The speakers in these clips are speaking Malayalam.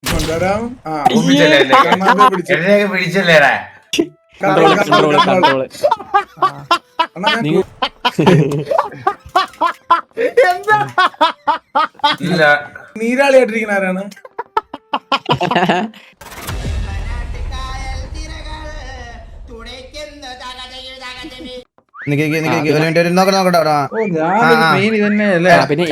കൊണ്ടുവരാം. ആ പിടിച്ചല്ലേടാ കൺട്രോള് അണ്ണാ ഞാൻ എന്താ ഇല്ല നീരാളിയായിട്ടിരിക്കുന്ന ആരാണ്? ഒരു മിനിറ്റ് നോക്കട്ടെ. ഓ ഞാൻ മെയിൻ ഇതന്നെ അല്ലേ. പിന്നെ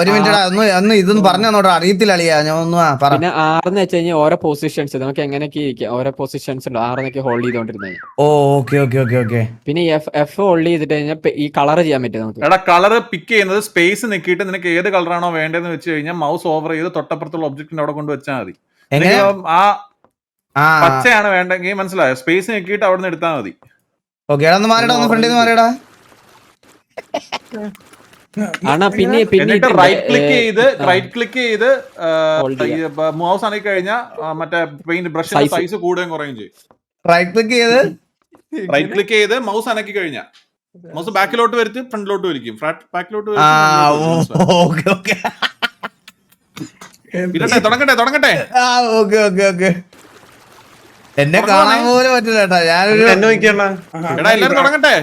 ഒരു മിനിറ്റ് ഒന്ന് ഇതൊന്നും പറഞ്ഞു തന്നോട്ടോ, അറിയത്തില്ല അളിയാ. ഞാൻ ഒന്ന് പറ. പിന്നെ 6 വെച്ച് കഴിഞ്ഞാൽ ഓരോ പൊസിഷൻസ് നമുക്ക് എങ്ങനെയൊക്കെ ഇരിക്കാം. ഓരോ പൊസിഷൻസ് ഉണ്ട് 6 ഹോൾഡ് ചെയ്തോണ്ടിരുന്നത്. ഓ ഓക്കെ ഓക്കെ ഓക്കെ ഓക്കെ. പിന്നെ എഫ് ഹോൾഡ് ചെയ്തിട്ട് കഴിഞ്ഞാൽ ഈ കളർ ചെയ്യാൻ പറ്റും നമുക്ക്. എടാ കളർ പിക്ക് ചെയ്യുന്നത് സ്പേസ് നിക്കിയിട്ട് നിനക്ക് ഏത് കളറാണോ വേണ്ടതെന്ന് വെച്ച് കഴിഞ്ഞാൽ മൗസ് ഓവർ ചെയ്ത് തൊട്ടപ്പുറത്തുള്ള ഒബ്ജക്റ്റിന്റെ അവിടെ കൊണ്ട് വെച്ചാൽ മതി. ആ പച്ചയാണ് വേണ്ടെങ്കിൽ മനസ്സിലായോ, സ്പേസ് നിക്കിയിട്ട് അവിടെ നിന്ന് എടുത്താൽ മതി. ഓക്കെ ഒന്ന് മാറിയടാ, ഒന്ന് ഫ്രണ്ടിൽ നിന്ന് മാറിയടാ. പിന്നെ റൈറ്റ് ക്ലിക്ക് ചെയ്ത് മൗസ് ആണെങ്കിൽ കഴിഞ്ഞാൽ മറ്റേ പെയിന്റ് ബ്രഷിന്റെ സൈസ് കൂടുകയും കുറയും ചെയ്യും. റൈറ്റ് ക്ലിക്ക് ചെയ്ത് മൗസ് അനക്കി കഴിഞ്ഞാൽ മൗസ് ബാക്കിലോട്ട് വരുത്തി ഫ്രണ്ടിലോട്ട് വലിക്കും. ബാക്കിലോട്ട് തുടങ്ങട്ടെ. എന്നെ കാണാൻ പോലും പറ്റില്ല കേട്ടാ. ഞാനൊരു എല്ലാരും തുടങ്ങട്ടെ.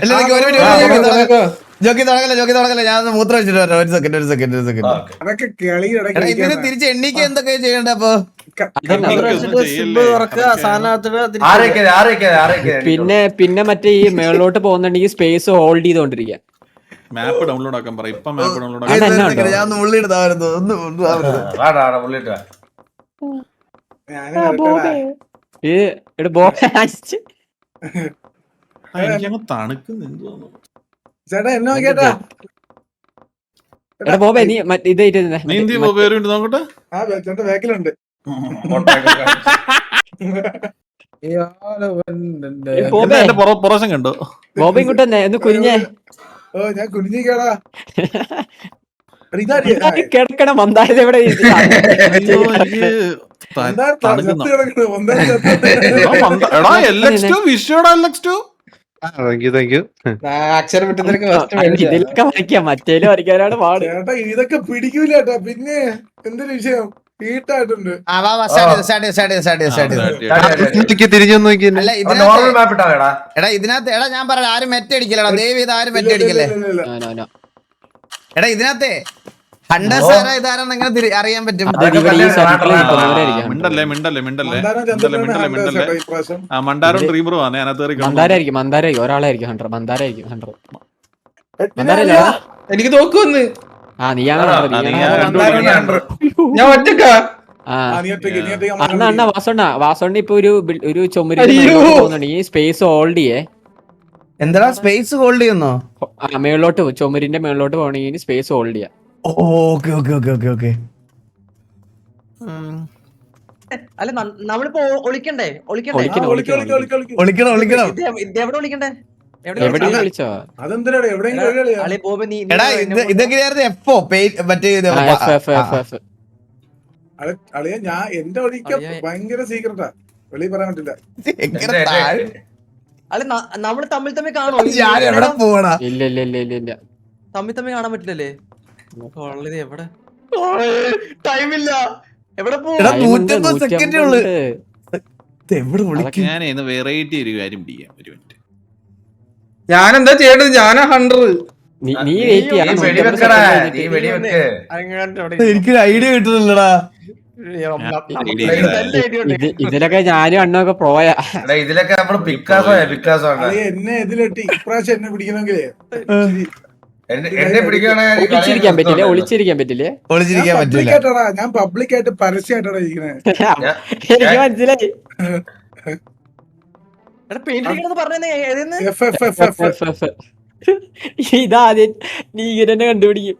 ജോക്കി തുടങ്ങല്ലേ. ഞാൻ മൂത്രം വെച്ചിട്ട് വരാം. ഒരു സെക്കൻഡ്. അതൊക്കെ കളിയുടെ ഇതിന് തിരിച്ച് എണ്ണിക്ക് എന്തൊക്കെ ചെയ്യണ്ട അപ്പൊ? പിന്നെ മറ്റേ ഈ മേളിലോട്ട് പോകുന്നുണ്ടെങ്കിൽ സ്പേസ് ഹോൾഡ് ചെയ്തോണ്ടിരിക്കുക. മാപ്പ് ഡൗൺലോഡ് ആക്കാൻ പറ. ഇപ്പൊ മാപ്പ് ഡൗൺലോഡ് ഞാൻ ഉള്ളിടുത്തായിരുന്നു. എനിക്കങ്ങ് തണുക്കുന്നു. ചേട്ടാ എന്നോ കേട്ടാ ബോബേ നീ നീ എന്തി പേരുണ്ട് നോക്കട്ടെ. ആ ചേട്ടന്റെ ബാക്കിലുണ്ട്. പുറവശം കണ്ടോ ബോബ ഇങ്ങോട്ട് ഒന്ന് കുനിഞ്ഞേ. ഓ ഞാൻ കുനിഞ്ഞിക്കാടാ. കിടക്കണ മന്ദായത് എവിടെ? ഇതിലൊക്കെ വരയ്ക്കാം, മറ്റേലും വരയ്ക്കാനാണ് പാട്. ചേട്ടാ ഇതൊക്കെ പിടിക്കൂലേട്ടാ. പിന്നെ എന്തൊരു വിഷയം ഹീറ്റായിട്ടുണ്ട്. ഇതിനകത്ത് ഞാൻ പറയാം, ആരും മെറ്റ് അടിക്കലടാ. ദയവ് ചെയ്ത് ആരും മെറ്റ് അടിക്കല്ലേ. എടാ ഇതിനകത്തെ ഇതാരെന്ന് എങ്ങനെ അറിയാൻ പറ്റും? മണ്ടാരും ഡ്രീമറും ആണ് മന്ദാരായിരിക്കും. ഒരാളായിരിക്കും ഹൺഡ്രഡ്. മന്ദാരായിരിക്കും. എനിക്ക് തോക്കുന്ന്. ഞാൻ ഒറ്റക്ക. അണ്ണ വാസോണ്ണ ഇപ്പൊ ഒരു ചുമര് പോകുന്നുണ്ടെങ്കിൽ സ്പേസ് ഹോൾഡ് ചെയ്യേ. എന്താ സ്പേസ് ഹോൾഡ് ചെയ്യുന്നോ? മേളിലോട്ട് ചുമരിന്റെ മേളിലോട്ട് പോകണമെങ്കിൽ സ്പേസ് ഹോൾഡ് ചെയ്യാം. ഓക്കെ. അല്ല നമ്മളിപ്പോ ഒളിക്കണ്ടേ? ഒളിക്കണം. എവിടെ ഒളിക്കണ്ടേ? ഇതൊക്കെയായിരുന്നു എപ്പോ മറ്റേ അളിയ ഞാൻ എന്റെ ഒഴിക്ക ഭയങ്കര സീക്രട്ടാ, വെളി പറയാൻ പറ്റില്ല. അല്ല നമ്മള് തമ്മിൽ കാണോ? എവിടെ പോവാ? ഇല്ല തമ്മിൽ കാണാൻ പറ്റില്ലല്ലേ? എവിടെ ടൈമില്ല. എവിടെ പോവാ? സെക്കൻഡേ ഉള്ളു. വെറൈറ്റി ഒരു കാര്യം പിടിക്കാം. ഒരു മിനിറ്റ്, ഞാനെന്താ ചെയ്യേണ്ടത്? ഞാനാ 100. എനിക്കൊരു ഐഡിയ കിട്ടുന്നില്ലടാ. ഇതിലൊക്കെ ഞാനും അണ്ണൊക്കെ പോയാ. ഇതിലൊക്കെ നമ്മള് പിക്കാസോ എന്നെ ഇതിലിട്ട് ഇപ്രാവശ്യം എന്നെ പിടിക്കണമെങ്കിലേ ഒളിച്ചിരിക്കാൻ പറ്റില്ലേ? ഞാൻ പബ്ലിക്കായിട്ട് പരസ്യമായിട്ടാണ് ഇരിക്കണേ. എനിക്ക് മനസ്സിലായി. ഇതാദ്യം നീ ഇങ്ങനെ കണ്ടുപിടിക്കും.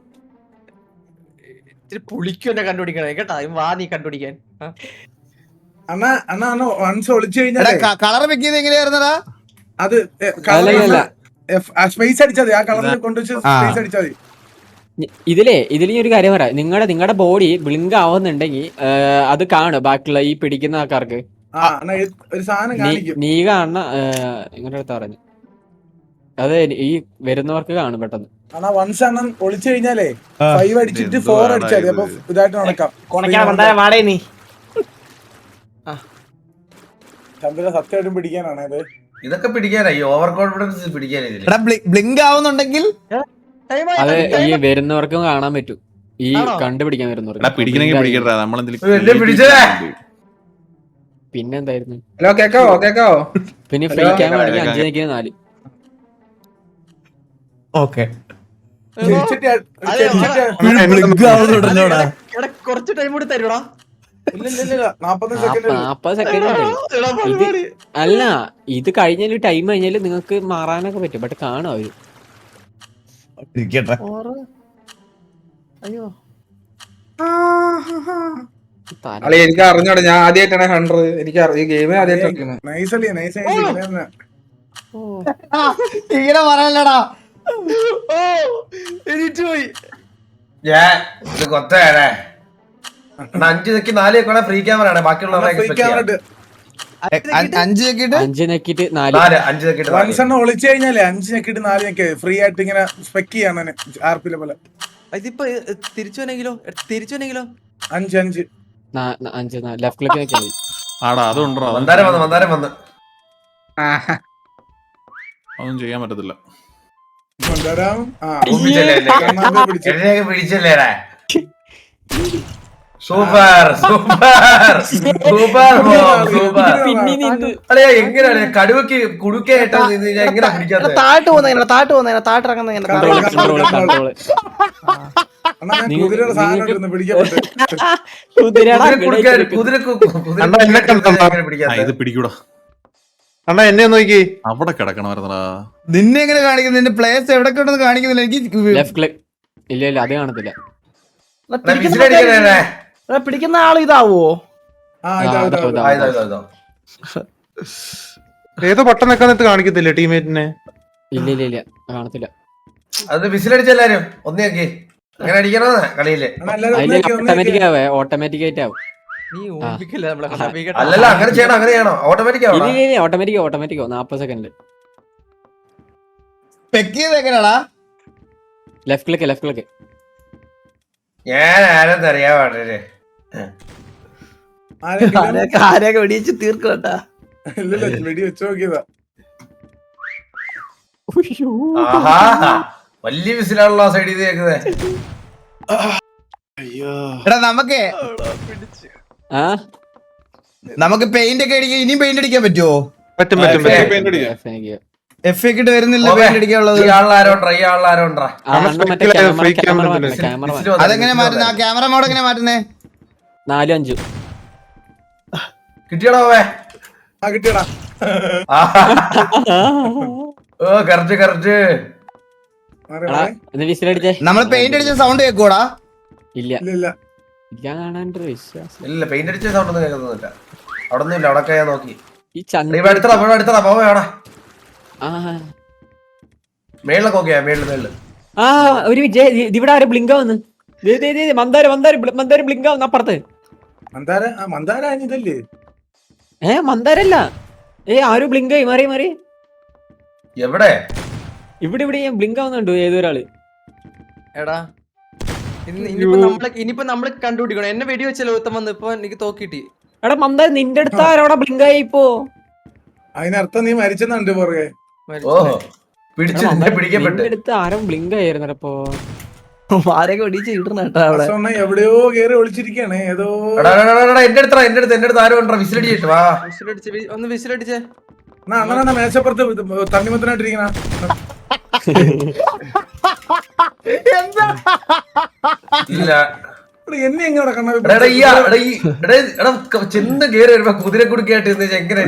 പുളിക്കുന്നെ കണ്ടുപിടിക്കണേ കേട്ടാ. വാ നീ കണ്ടുപിടിക്കാൻ. അണ്ണാ വൺസ് ഒളിച്ചു കഴിഞ്ഞാൽ കളർ വെക്കിയത് എങ്ങനെയായിരുന്നടാ? അത് സ്പേസ് അടിച്ചാൽ മതി. ആ കളറിൽ കൊണ്ടുവച്ച് സ്പേസ് അടിച്ചാൽ മതി. ഇതിൽ ഒരു കാര്യം പറയാം. നിങ്ങളുടെ ബോഡി ബ്ലിങ്ക് ആവുന്നുണ്ടെങ്കിൽ അത് കാണും ബാക്കിയുള്ള ഈ പിടിക്കുന്ന ആൾക്കാർക്ക്. ഒരു സാധനം കാണിക്കും. നീ കാണുന്ന ഇങ്ങനെ അടുത്ത് പറഞ്ഞു അത് ഈ വരുന്നവർക്ക് കാണും പെട്ടെന്ന്. ആണാ വൺസ് അണ്ണൻ ഒളിച്ചു കഴിഞ്ഞാലേ 5 അടിച്ചിട്ട് 4 അടിച്ചാൽ അപ്പൊ ഇതായിട്ട് നടക്കാം. വാടേ നീ ചന്ദ്ര സത്യമായിട്ടും പിടിക്കാനാണ് ഇത്. ഇതൊക്കെ പിടിക്കാനായി ഓവർ കോൺഫിഡൻസ് പിടിക്കാനില്ല. എടാ ബ്ലിങ്ക് ആവുന്നുണ്ടെങ്കിൽ അത് ഈ വരുന്നവർക്കും കാണാൻ പറ്റും, ഈ കണ്ടുപിടിക്കാൻ വരുന്നവർക്ക്. പിടിക്കണമെങ്കിൽ പിടിക്കട്ടെ വലിയ നമ്മളെന്തെങ്കിലും പിടിച്ചേ. പിന്നെന്തായിരുന്നു? ഹലോ കേക്കാവോ? പിന്നെ ഫ്രീ ക്യാമറ ആണെങ്കിൽ 5 നിൽക്കുന്ന 4. ഓക്കെ കുറച്ച് ടൈം കൂടി തരൂടാ. 40 സെക്കൻഡ് 40 സെക്കൻഡ് അല്ല, ഇത് കഴിഞ്ഞാല് ടൈം കഴിഞ്ഞാല് നിങ്ങൾക്ക് മാറാനൊക്കെ പറ്റും. ബട്ട് കാണും അവര്. അയ്യോ അളി എനിക്ക് അറിഞ്ഞോടെ, ഞാൻ ആദ്യമായിട്ടാണ് 100. എനിക്ക് ഈ ഗെയിം ആദ്യമായിട്ടാണ്. നൈസല്ലേ നൈസ്. ഇങ്ങനെ പറയല്ലടാ. എണീറ്റ് പോയി. ഞാൻ ഇത് കൊത്തേ 5 നിക്ക് 4 വെക്കണ ഫ്രീ ക്യാമറ ആണ്. ബാക്കിയുള്ളവരൊക്കെ 5 വെക്കിട്ട് 5 നെക്കിട്ട് 4. 5 വെക്കിട്ട് വൺസ് അണ്ണൻ ഒളിച്ചു കഴിഞ്ഞാലേ 5 ഞെക്കിട്ട് 4 ഞെക്ക് ഫ്രീ ആയിട്ട് ഇങ്ങനെ സ്പെക്ക് ചെയ്യാണ് ആർപിലെ പോലെ. ഇതിപ്പോ തിരിച്ചു വന്നെങ്കിലോ 5 ലെഫ്റ്റ് ക്ലിക്ക് നോക്കിയാൽ മതി. ആടാ അതുണ്ടോ? മന്ദാരം വന്ന് അതൊന്നും ചെയ്യാൻ പറ്റത്തില്ല. പിടിച്ചല്ലേടാ. സൂപ്പർ പിന്നെ നിന്ന് അല്ലേ എങ്ങനെയാണ് കടുവക്ക് കുടുക്കായിട്ടാ എങ്ങനെ പിടിക്കാത്ത? താട്ട് താട്ടിറങ്ങുന്ന കൺട്രോള് കുതിരയുടെ സാധനം ഇടുന്നു പിടിക്കപ്പെട്ട്. ഇത് പിടിക്കൂടാ. അണ്ണാ എന്നെ നോക്കി അവിടെ കിടക്കണമായിരുന്നടാ. നിന്നെ എങ്ങനെ കാണിക്കുന്നു? നിന്റെ പ്ലേസ് എവിടെ ഉണ്ടെന്ന് കാണിക്കുന്നില്ല എനിക്ക്. ലെഫ്റ്റ് ക്ലിക്ക് ഇല്ല അത് കാണത്തില്ല. പിടിക്കുന്ന ആള് ഇതാവോ? ഏതോ ബട്ടൺ വെക്കാന്നിട്ട് കാണിക്കത്തില്ല ടീമേറ്റിനെ. ഇല്ല കാണത്തില്ല. അത് വിസിലടിച്ചെല്ലാരും ഒന്നേക്ക് അങ്ങനെ അടിക്കണോ കളിയില്? ഓട്ടോമാറ്റിക് ആയിട്ട് ആവും. നീ ഓർമ്മിക്കില്ല നമ്മളെ അല്ലല്ല അങ്ങനെ ചെയ്യണോ ഓട്ടോമാറ്റിക് ആവണം. Automatic 40 second. എങ്ങനെയാടാ? ലെഫ്റ്റ് ക്ലിക്ക് ഞാൻ ആരെന്ന് അറിയാൻ പാടില്ലേ? ആരെയൊക്കെ വെടിച്ച് തീർക്കട്ടാ. വെടി വെച്ച് നോക്കിയതാ. വലിയ വിസിലാണല്ലോ ആ സൈഡിൽ കേൾക്കുന്നത്. എടാ നമുക്ക് പെയിന്റ് ഒക്കെ അടിക്കാൻ ഇനിയും പെയിന്റ് അടിക്കാൻ പറ്റുമോ? പറ്റും. എഫ് കിട്ട് വരുന്നില്ല പെയിന്റ് അടിക്കാനുള്ളത്. അതെങ്ങനെ മാറ്റുന്ന? ആ ക്യാമറ മോഡ് എങ്ങനെ മാറ്റുന്നേ? 4-5 കിട്ടിയടാ കിട്ടിയടാ. ഓ കറക്റ്റ്. വിസിലടിച്ചേ. നമ്മൾ പെയിന്റ് അടിച്ച സൗണ്ട് കേൾക്കൂടാ? ഇല്ല ഇല്ല ഞാൻ കാണാണ്ട് വിശ്വാസം. ഇല്ല പെയിന്റ് അടിച്ച സൗണ്ട് ഒന്നും കേൾക്കുന്നില്ല. അവിടെ ഒന്നും ഇല്ല. അവിടെ ഞാൻ നോക്കി. ഈ ചന്ദ്ര എടുത്തടാ പോവേടാ. ആ മേളിലൊക്കെ ഓക്കെയാ. മേളില് ഒരു ഇവിടെ ആരും ബ്ലിങ്ക് ആവുന്നു. മന്ദാരം ബ്ലിങ്ക് ആവുന്നു അപ്പുറത്ത്. മന്ദാര ഇതല്ലേ? മന്ദാരല്ല, ആരും ബ്ലിങ്ക് ആയി മാറി. എവിടെ? ഇവിടെ ഞാൻ ബ്ലിങ്ക് ആവുന്നുണ്ട് ഏതൊരാള്. എടാ ഇനിയിപ്പോ നമ്മള് കണ്ടുപിടിക്കണം. എന്നെ വെടി വെച്ചല്ലോ ഉത്തം വന്ന്. ഇപ്പൊ എനിക്ക് തോക്കിട്ടി. എടാ മന്ദാരം നിന്റെ അടുത്ത് ആരോടാ ബ്ലിങ്ക് ആയി ഇപ്പോ? അതിനർത്ഥം നീ മരിച്ചെന്നുണ്ട് പുറകെ. ഓഹോ പിടിക്കപ്പെട്ടു. അടുത്ത് ആരും ബ്ലിങ്ക് ആയിരുന്നു. അപ്പൊ ആരെയൊക്കെ വെടിച്ച് ഇടണേട്ടാ അവിടെ. എവിടെയോ കേറി ഒളിച്ചിരിക്കാണ് ഏതോ. എന്റെ അടുത്ത് ആരും ഉണ്ടോ? വിസിലടിച്ചിട്ട് വാ. ഒന്ന് വിസിലടിച്ചേ. അങ്ങനെ മേശപ്പുറത്ത് തണ്ണിമത്തനായിട്ടിരിക്കണ. ഇല്ല എന്നെ എങ്ങനെ ചെന്ന് കേറി വരുമ്പോ കുതിര കുടുക്കായിട്ട് എങ്ങനെ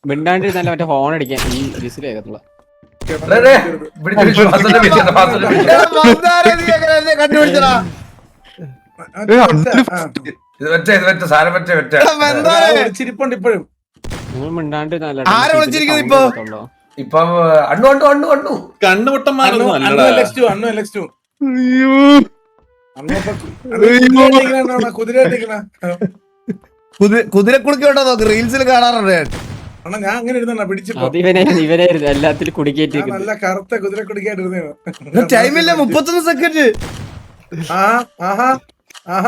മിണ്ടാണ്ടിരുന്നല്ല മറ്റേ ഹോൺ അടിക്കാൻ ഈ വിസിൽ കേൾക്കത്തുള്ള. കണ്ടുപിടിച്ചടാ. ചിരിപ്പുണ്ട് ഇപ്പോഴും. നിങ്ങൾ മിണ്ടാണ്ടിരുന്നല്ല. ആരെ വിളിച്ചിരിക്കുന്നു ഇപ്പൊ? ഇപ്പൊ അണ്ണു കണ്ണുപൊട്ടന്മാരൊന്നും അല്ലടാ. കുതിരയായിട്ടിരിക്കണ. കുതിരക്കുടുക്കുണ്ടോ നോക്ക്, റീൽസിൽ കാണാറുണ്ട്. അണ്ണാ ഞാൻ അങ്ങനെ ഇരുന്ന പിടിച്ചപ്പോ അത് ഇവനായിരുന്നു എല്ലാത്തിലും ഞാൻ കുടിക്കേറ്റിരിക്കുന്നത്. നല്ല കറുത്ത കുതിര കുടിക്കാണ്ടിരുന്ന ടൈമില്ല 31 സെക്കൻഡ്.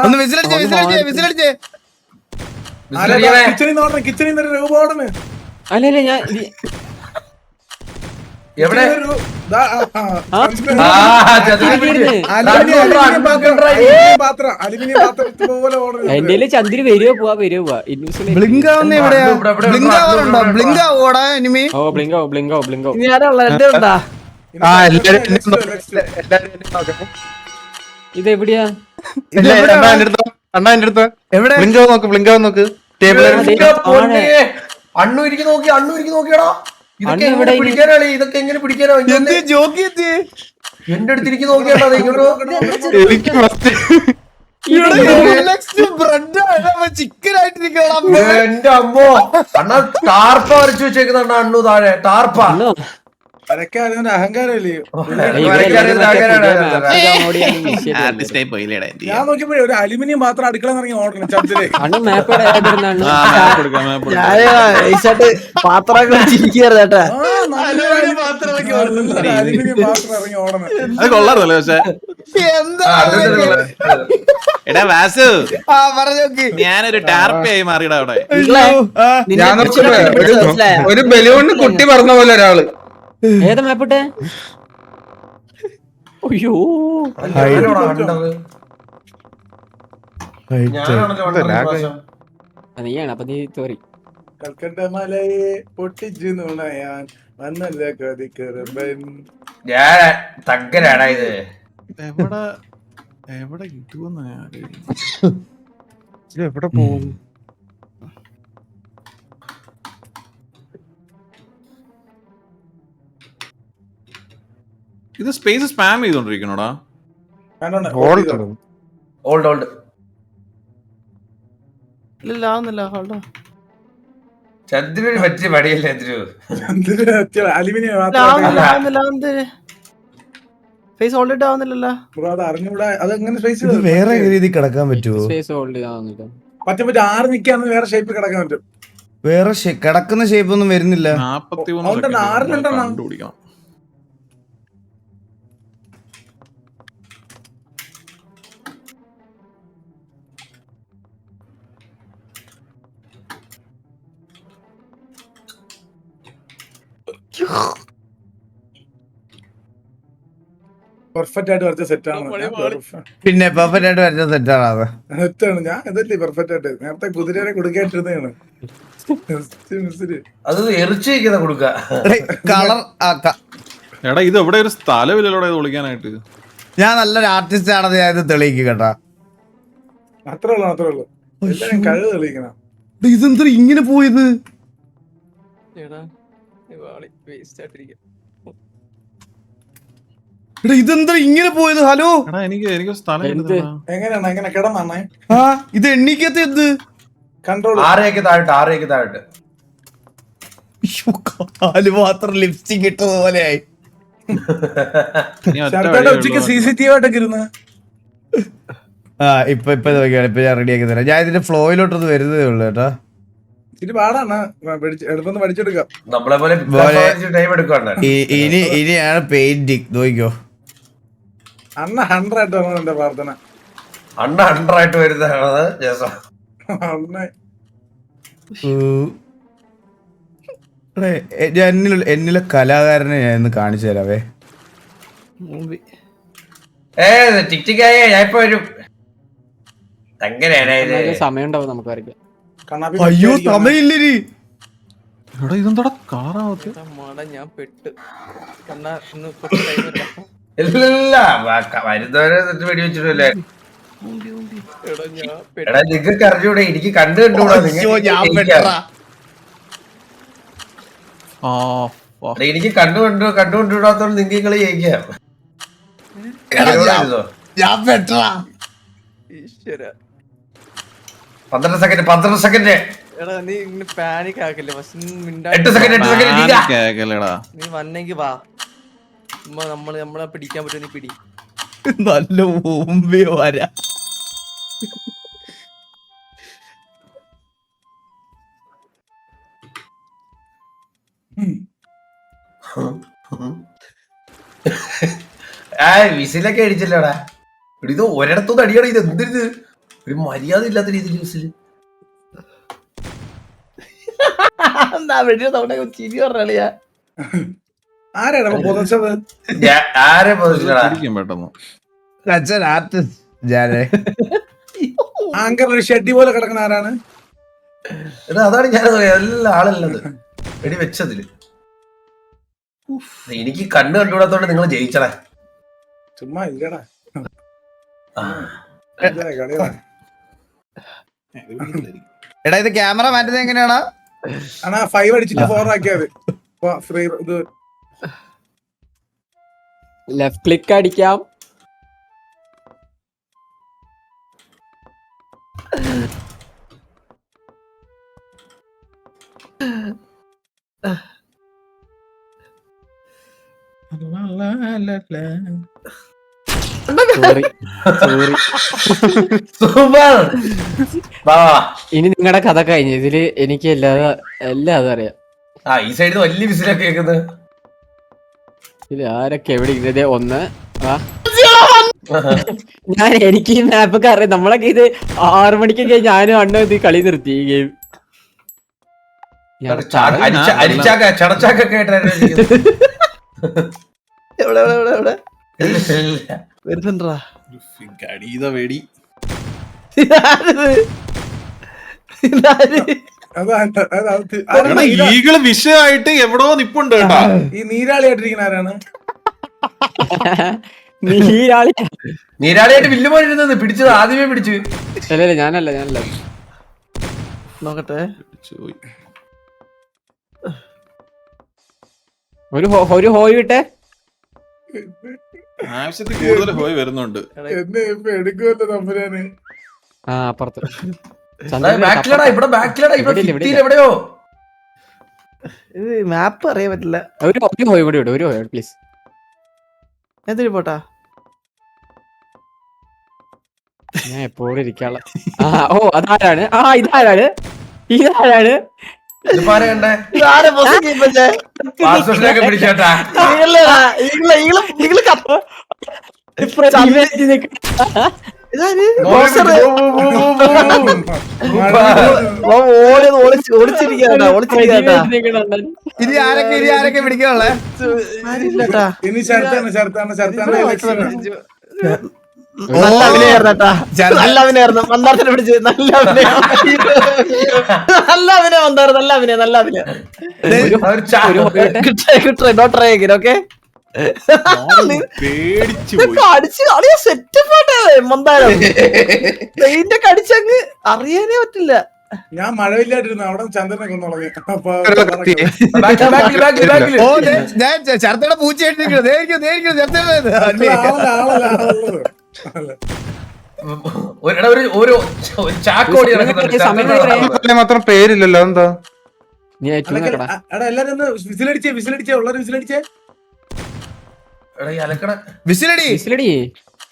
ഒന്ന് വിസിലടിച്ചേ. കിച്ചണിൽ നിന്ന് രൂപ ഓടണ് അല്ലല്ല ഞാൻ എവിടെ അലുമിനിയം പാത്രം പോലെ ഓടണം. എന്റെ ചന്ദ്രന് വരുവോ പോവാ ഇൻവിസിബിൾ ബ്ലിങ്ക് ആവുന്ന എവിടെയാ? ബ്ലിങ്ക് ആവാറുണ്ടോ? ബ്ലിങ്ക് ആവോടാ എനിമി? ഓ ബ്ലിങ്കോ ഇതെവിടെയാ? അണ്ണാ എന്റെ അടുത്ത് എവിടെ? ബ്ലിങ്കോ നോക്ക് ടേബിൾ. അണ്ണു ഇരിക്ക് നോക്കിയടാ. ഇതൊക്കെ അണ്ണു എങ്ങനെ എവിടെ പിടിക്കാനാണ്? ഇതൊക്കെ എങ്ങനെ പിടിക്കാനോ? ജോക്കി എത്തി. എന്റെ അടുത്തിരിക്ക് നോക്കിയാടാ ഇങ്ങോട്ട്. എനിക്ക് ഫസ്റ്റ് ചിക്കൻ ആയിട്ടിരിക്കണം. എന്റെ അമ്മോ അണ്ണ ടാർപ്പ വരച്ചു വെച്ചേക്കുന്ന അണ്ണു താഴെ ടാർപ്പ. വരയ്ക്കാൻ അഹങ്കാരല്ലേ? ഞാൻ നോക്കിയപ്പോഴേ ഒരു അലുമിനിയം പാത്രം അടുക്കള ഇറങ്ങി ഓടണം ചന്ദ്രേ. അണ്ണു മാപ്പ് പാത്രങ്ങൾ ചിരിക്കരുതേട്ടാ. അലുമിനിയം പാത്രം ഇറങ്ങി ഓടണം. അത് കൊള്ളാറല്ലേ? പക്ഷെ എടാ വാസു, ഞാനൊരു ടാർപ്പയായി മാറിയടാ അവിടെ. ഞാൻ നോക്കുമ്പോ ഒരു ബലൂണിന് കുട്ടി പറഞ്ഞ പോലെ ഒരാള്. ഏതാ മാപ്പിട്ടെ? അയ്യോ നീയാണ് അപ്പൊ നീ തോറി. കൽക്കട്ട മലയെ പൊട്ടിച്ചു നുണയാൻ വന്നല്ല കതിക്കറുമ്പൻ. ഞാൻ തങ്കനാടാ ഇത്. എവിടെ കിട്ടുമെന്ന് എവിടെ പോകും? ഇത് സ്പേസ് സ്പാം ചെയ്തോണ്ടിരിക്കണോടാ. ഓൾഡ് ചന്ദ്രന് പറ്റിയ പടിയല്ലേ അലുമിനിയം അറിഞ്ഞൂടാ. അതെങ്ങനെ സ്പേസ് വേറെ രീതി കിടക്കാൻ പറ്റുമോ? സ്പേസ് ഹോൾഡ് ആവുന്നില്ല. പറ്റും ആറ് നിൽക്കാന്ന് വേറെ ഷേപ്പിൽ കിടക്കാൻ പറ്റും. വേറെ കിടക്കുന്ന ഷേപ്പ് ഒന്നും വരുന്നില്ല. 41 കണ്ടുപിടിക്കണം. പെർഫെക്റ്റ് ആയിട്ട് വരച്ച സെറ്റാണ്. പിന്നെ പെർഫെക്റ്റ് ആയിട്ട് വരച്ച സെറ്റാണ് അത്. സെറ്റാണ്. ഞാൻ ഇതല്ലേ പെർഫെക്റ്റ് ആയിട്ട് നേരത്തെ കുതിരയെ കൊടുക്കാണ്ടിരുന്നതാണ്. അത് എറിച്ചു വയ്ക്കുന്ന കൊടുക്ക കളർ എടാ ഇത് എവിടെ ഒരു സ്ഥലമില്ലല്ലോടെ ഇത് വിളിക്കാനായിട്ട്. ഞാൻ നല്ലൊരു ആർട്ടിസ്റ്റ് ആണെന്ന് ഞാൻ ഇത് തെളിയിക്കും കേട്ടാ. അത്രേ ഉള്ളൂ. എല്ലാരും കഴിവ് തെളിയിക്കണം. ഇതെന്താ ഇങ്ങനെ പോയത്? ഇതെന്താ ഇങ്ങനെ പോയത്? ഹലോ എനിക്ക് സ്ഥലം എങ്ങനെയാണ് എങ്ങനെ കിടന്നാണേ? ആ ഇത് എണ്ണിക്കത്തെ എന്ത് കൺട്രോൾ. ആറേക്ക് താഴോട്ട് കാല് മാത്രം ലിപ്സ്റ്റിക് ഇട്ടത് പോലെയായി. ഉച്ചക്ക് CCTV ആയിട്ടൊക്കെ ഇരുന്ന്. ആ ഇപ്പൊ നോക്കിയാണ്. ഇപ്പൊ ഞാൻ റെഡി ആക്കി തരാം. ഞാൻ ഇതിന്റെ ഫ്ലോയിലോട്ടൊന്ന് വരുന്നതേ ഉള്ളു കേട്ടാ. ഇച്ചിരി പാടാണ്. എളുപ്പം പഠിച്ചെടുക്കാം. നമ്മളെ പോലെ ടൈം എടുക്കാണ്. ഇനിയാണ് പെയിന്റിങ്. നോക്കിക്കോ അണ്ണ 100 ആയിട്ട് വരണം എന്റെ പ്രാർത്ഥന. അണ്ണ 100 ആയിട്ട് വരുന്നതാണ്. എന്നിലെ കലാകാരനെ ഞാൻ ഇന്ന് കാണിച്ചു തരാവേ. ടിക്ടിക്കായേ ഞാൻ ഇപ്പൊ വരും. അങ്ങനെയാണ് സമയം ഉണ്ടാവും നമുക്ക് വരയ്ക്കാം. അയ്യോ സമയില്ലേ. ഇതെന്താ കളറാവത്തെ? ഞാൻ പെട്ട് ഇല്ല വരുന്നവരെ വെടി വെച്ചിട്ടില്ലേ. എടാ നിങ്ങൾക്ക് അറിഞ്ഞൂടെ? എനിക്ക് കണ്ടുകൂടാ. എനിക്ക് കണ്ടുകൊണ്ടിടാത്തോണ്ട് നിങ്ങൾ ജയിക്കാം. 12 സെക്കൻഡ്. എടാ നീ ഇങ്ങനെ പാനിക് ആക്കല്ലേ. 8 സെക്കൻഡ്. നീ വന്നെങ്കി വാ. നമ്മളെ പിടിക്കാൻ പറ്റും. നീ പിടി. നല്ല മുമ്പേ വരാ. വിസിലൊക്കെ അടിച്ചില്ലടാ. ഇത് ഒരിടത്തൊന്നും അടിയണം. ഇത് എന്തിരുത് ഒരു മര്യാദ ഇല്ലാത്ത രീതിയിൽ വിസില്. ചിരി പറഞ്ഞാ ആരാണ് പൊതച്ചത്? ആരെ പൊതിച്ചടാ? പെട്ടെന്ന് ആങ്കർ ഒരു ഷെഡി പോലെ കിടക്കുന്ന ആരാണ്? എടാ അതാണ് ഞാൻ എല്ലാ ആളല്ലത് എടി വെച്ചതില്. എനിക്ക് കണ്ണ് കണ്ടുകൂടാത്തോണ്ട് നിങ്ങൾ ജയിച്ചടേ. ചുമ്മാ ഇല്ലടാ. എടാ ഇത് ക്യാമറ മാറ്റുന്നത് എങ്ങനെയാണോ? ആണാ 5 അടിച്ചിട്ട് 4 ആക്കിയത്. ഇത് ലെഫ്റ്റ് ക്ലിക്ക് അടിക്കാം. Sorry super. ഇനി നിങ്ങളുടെ കഥ കഴിഞ്ഞു. ഇതില് എനിക്ക് എല്ലാം അതറിയാം. ഈ സൈഡിൽ വലിയ വിസിലൊക്കെ കേൾക്കുന്നത്. ഇതിൽ ആരൊക്കെ എവിടെ ഇരുന്നത്? ഒന്ന് എനിക്ക് ഈ മാപ്പൊക്കെ അറിയാം. നമ്മളൊക്കെ ഇത് 6 മണിക്കൊക്കെ ഞാനും അണ്ണ ഇത് കളി നിർത്തി ഈ ഗെയിം. ചടച്ചാക്കൊക്കെ എവിടെ വരുന്നുണ്ടാ വേടി ഈകള് വിഷയമായിട്ട് എവിടോ നിപ്പുണ്ട് കേട്ടാ. ഈ നീരാളിയായിട്ടിരിക്കുന്ന ആരാണ്? നീരാളിയായിട്ട് വില്ല് പോയിരുന്നത് പിടിച്ചത് ആദ്യമേ പിടിച്ചു. അല്ലല്ല ഞാനല്ല നോക്കട്ടെ. ഒരു ഹോയ് വിട്ടെ. ആവശ്യത്തിൽ കൂടുതൽ പോയി വരുന്നുണ്ട്. എന്നെ ഇപ്പൊ എടുക്കുമല്ലോ തമ്പുരാന്. അപ്പുറത്ത് എവിടെയോ ഇത് മാപ്പ് അറിയാൻ പറ്റില്ല. ഒരു ഹോയ് കൂടി വിടും. ഒരു ഹോയ് പ്ലീസ്. എന്തിനു പോട്ടാ? ഞാൻ എപ്പോഴും ഇരിക്കാനുള്ള. അതാരാണ്? ഇതാരാണ്? പിടിച്ചോട്ടാ. ഇനി ആരൊക്കെ പിടിക്കാനുള്ളേ? ഇനി ശരത്താണ് ഇലക്ഷൻ. നല്ല അഭിനയായിരുന്നേട്ടാ. നല്ല അഭിനയായിരുന്നു. മന്ദാരത്തിനെ പിടിച്ച് നല്ല അഭിനയം. നല്ല അഭിനയം വന്നായിരുന്നു. നല്ല അഭിനയം. നല്ല അഭിനയം. Not try again. Okay set മന്ദാരം പെയിന്റ് കടിച്ചങ്ങ് അറിയാനേ പറ്റില്ല. ഞാൻ മഴവില്ലാണ്ടിരുന്നു. അവിടെ ചന്ദ്രനെ കൊന്നുളങ്ങി. ചർത്തയുടെ പൂച്ചയായിട്ട് മാത്രം പേരില്ലല്ലോ. എന്താ എല്ലാരും ഒന്ന് വിസിലടിച്ചേ ഉള്ളൊരു വിസിലടിച്ചേ.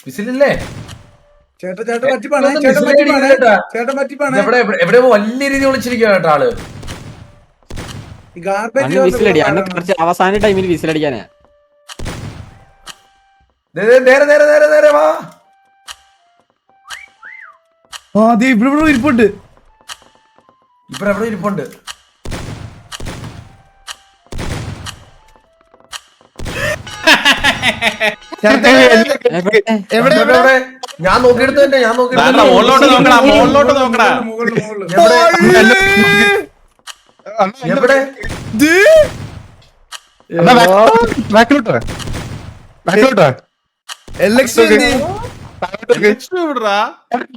വിസിലല്ലേ ചേട്ടൻ പറ്റിപ്പാണ്. എവിടെ വലിയ രീതി വിളിച്ചിരിക്കുക കേട്ടോ ആള്. വിസിലടി അവസാന ടൈമിൽ വിസിലടിക്കാനാ. നേരെ വാ. ഇവിടെ ഇരിപ്പുണ്ട്. എവിടെ ഇരിപ്പുണ്ട്? ഞാൻ നോക്കിയെടുത്ത മുകളിലോട്ട് നോക്കടാ. എവിടെ?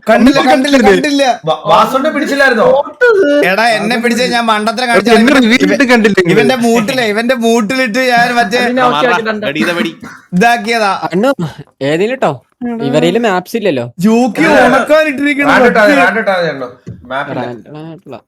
കണ്ടില്ല. വാസുണ്ടെ പിടിച്ചില്ലായിരുന്നോ? എടാ എന്നെ പിടിച്ച ഞാൻ മണ്ടത്തരം കാണിച്ചു. ഇവന്റെ മൂട്ടിലിട്ട് ഞാൻ മറ്റേ ഇതാക്കിയതാ. ഏതെങ്കിലും കേട്ടോ ഇവരേലും മാപ്സ് ഇല്ലല്ലോ. ജോക്കി ഉണക്കാനിട്ടിരിക്കണം.